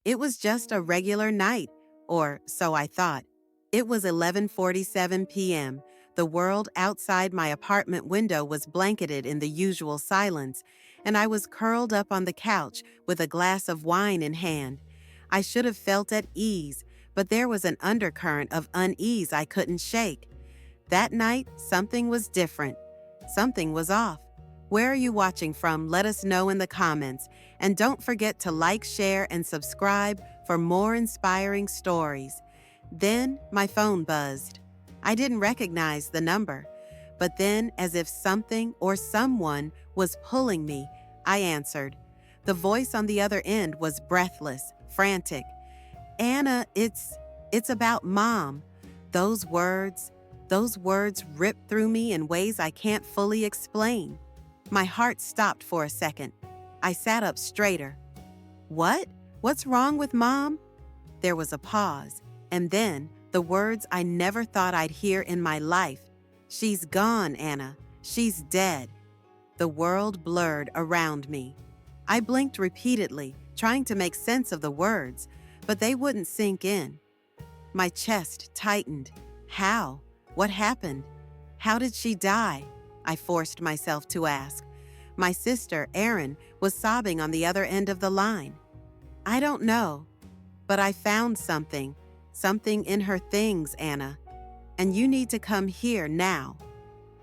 It was just a regular night, or so I thought. It was 11:47 p.m. The world outside my apartment window was blanketed in the usual silence, and I was curled up on the couch with a glass of wine in hand. I should have felt at ease, but there was an undercurrent of unease I couldn't shake. That night, something was different. Something was off. Where are you watching from? Let us know in the comments. And don't forget to like, share, and subscribe for more inspiring stories. Then my phone buzzed. I didn't recognize the number. But then, as if something or someone was pulling me, I answered. The voice on the other end was breathless, frantic. Anna, it's about Mom. Those words, those words ripped through me in ways I can't fully explain. My heart stopped for a second. I sat up straighter. What? What's wrong with Mom? There was a pause, and then the words I never thought I'd hear in my life. She's gone, Anna. She's dead. The world blurred around me. I blinked repeatedly, trying to make sense of the words, but they wouldn't sink in. My chest tightened. How? What happened? How did she die? I forced myself to ask. My sister, Erin, was sobbing on the other end of the line. I don't know, but I found something in her things, Anna, and you need to come here now.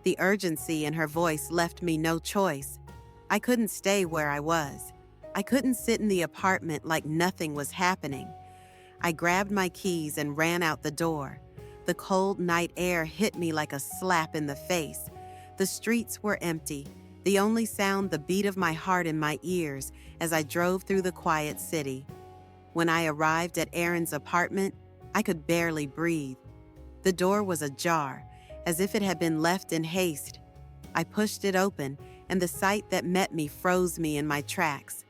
The urgency in her voice left me no choice. I couldn't stay where I was. I couldn't sit in the apartment like nothing was happening. I grabbed my keys and ran out the door. The cold night air hit me like a slap in the face. The streets were empty, the only sound the beat of my heart in my ears as I drove through the quiet city. When I arrived at Erin's apartment, I could barely breathe. The door was ajar, as if it had been left in haste. I pushed it open, and the sight that met me froze me in my tracks.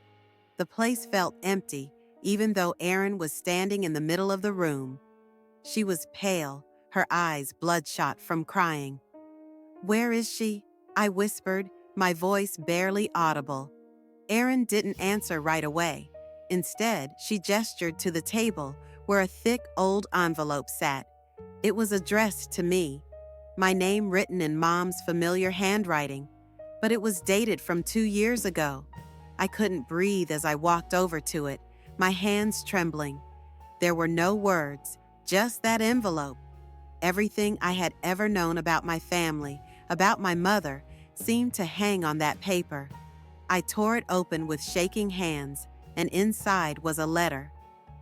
The place felt empty, even though Erin was standing in the middle of the room. She was pale, her eyes bloodshot from crying. "Where is she?" I whispered, my voice barely audible. Erin didn't answer right away. Instead, she gestured to the table where a thick old envelope sat. It was addressed to me, my name written in Mom's familiar handwriting, but it was dated from 2 years ago. I couldn't breathe as I walked over to it, my hands trembling. There were no words, just that envelope. Everything I had ever known about my family, about my mother, seemed to hang on that paper. I tore it open with shaking hands, and inside was a letter.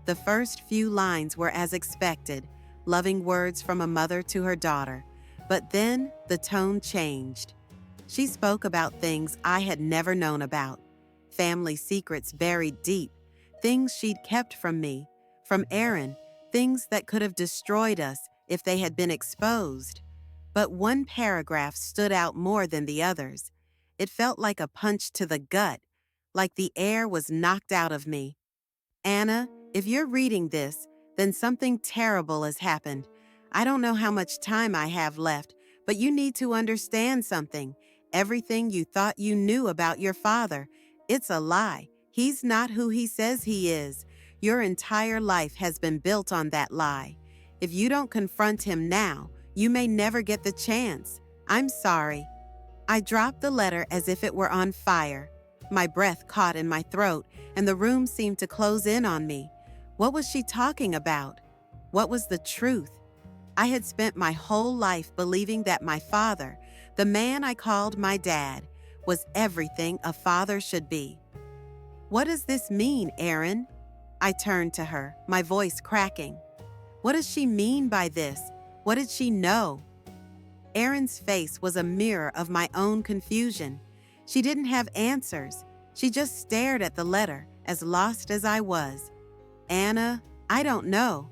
The first few lines were as expected, loving words from a mother to her daughter, but then the tone changed. She spoke about things I had never known about, family secrets buried deep, things she'd kept from me, from Erin, things that could have destroyed us if they had been exposed. But one paragraph stood out more than the others. It felt like a punch to the gut, like the air was knocked out of me. Anna, if you're reading this, then something terrible has happened. I don't know how much time I have left, but you need to understand something. Everything you thought you knew about your father, it's a lie. He's not who he says he is. Your entire life has been built on that lie. If you don't confront him now, you may never get the chance. I'm sorry. I dropped the letter as if it were on fire. My breath caught in my throat, and the room seemed to close in on me. What was she talking about? What was the truth? I had spent my whole life believing that my father, the man I called my dad, was everything a father should be. What does this mean, Erin? I turned to her, my voice cracking. What does she mean by this? What did she know? Erin's face was a mirror of my own confusion. She didn't have answers. She just stared at the letter, as lost as I was. Anna, I don't know.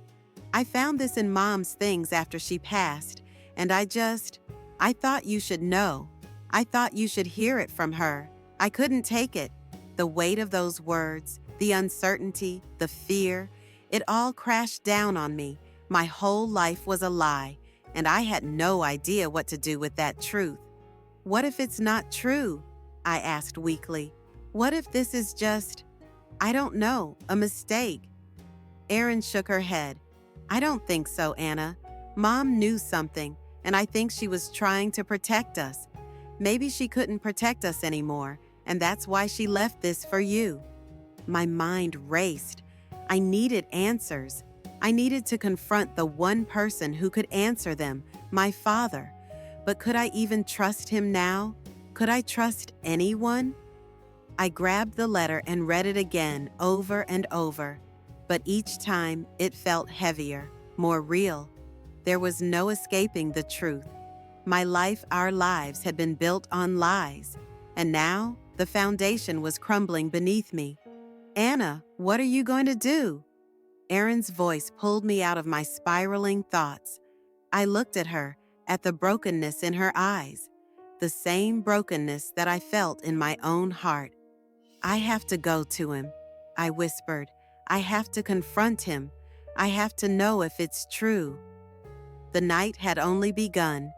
I found this in Mom's things after she passed, and I thought you should know. I thought you should hear it from her. I couldn't take it. The weight of those words, the uncertainty, the fear, it all crashed down on me. My whole life was a lie, and I had no idea what to do with that truth. What if it's not true? I asked weakly. What if this is just, I don't know, a mistake? Erin shook her head. I don't think so, Anna. Mom knew something, and I think she was trying to protect us. Maybe she couldn't protect us anymore, and that's why she left this for you. My mind raced. I needed answers. I needed to confront the one person who could answer them, my father. But could I even trust him now? Could I trust anyone? I grabbed the letter and read it again over and over. But each time it felt heavier, more real. There was no escaping the truth. My life, our lives, had been built on lies. And now the foundation was crumbling beneath me. Anna, what are you going to do? Erin's voice pulled me out of my spiraling thoughts. I looked at her, at the brokenness in her eyes, the same brokenness that I felt in my own heart. I have to go to him, I whispered. I have to confront him. I have to know if it's true. The night had only begun,